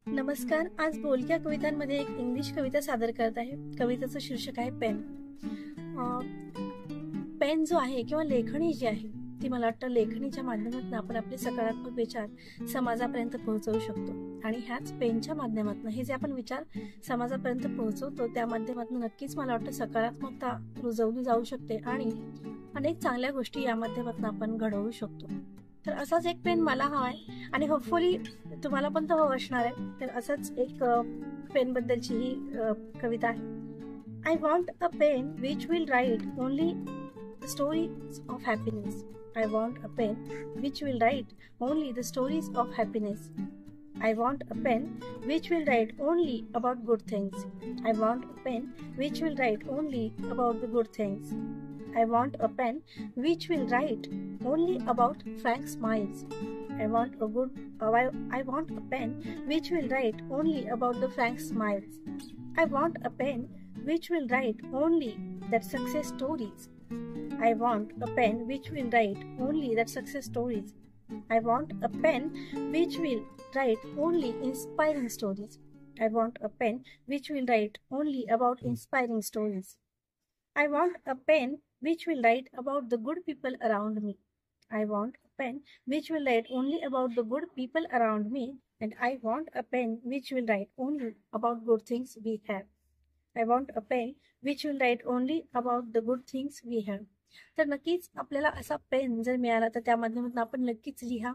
नमस्कार. आज बोलक्या कवितांमध्ये एक इंग्लिश कविता सादर करत आहे. कवितेचं शीर्षक आहे पेन. पेन जो आहे किंवा लेखणी जी आहे ती मला वाटतं लेखणीच्या माध्यमातून आपण आपले सकारात्मक विचार समाजापर्यंत पोहोचवू शकतो. आणि ह्याच पेनच्या माध्यमातून हे जे आपण विचार समाजापर्यंत पोहोचवतो त्या माध्यमातून नक्कीच मला वाटतं सकारात्मकता रुजवली जाऊ शकते आणि अनेक चांगल्या गोष्टी या माध्यमातून आपण घडवू शकतो. तर असाच एक पेन मला हवाय आणि होपफुली तुम्हाला पण तो हवा असणार आहे. तर असंच एक पेन बद्दलची ही कविता आहे. I want a pen which will write only the stories of happiness. I want a pen which will write only the stories of happiness. I want a pen which will write only about good things. I want a pen which will write only about the good things. I want a pen which will write only about frank smiles. I want a pen which will write only about the frank smiles. I want a pen which will write only that success stories. I want a pen which will write only that success stories. I want a pen which will write only inspiring stories. I want a pen which will write only about inspiring stories. I want a pen which will write about the good people around me. I want a pen which will write only about the good people around me. And I want a pen which will write only about good things we have. I want a pen which will write only about the good things we have. तर नक्कीच आपल्याला असा pen जर मिळाला तर त्या माध्यमातून आपण नक्कीच लिहा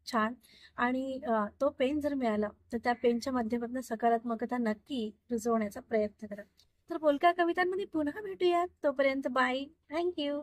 छान. आणि तो पेन जर मिळाला तर त्या पेनच्या माध्यमातून सकारात्मकता नक्की रुजवण्याचा प्रयत्न करा. तर बोलक्या कवितांमध्ये पुन्हा भेटूया. तोपर्यंत बाय. थँक्यू.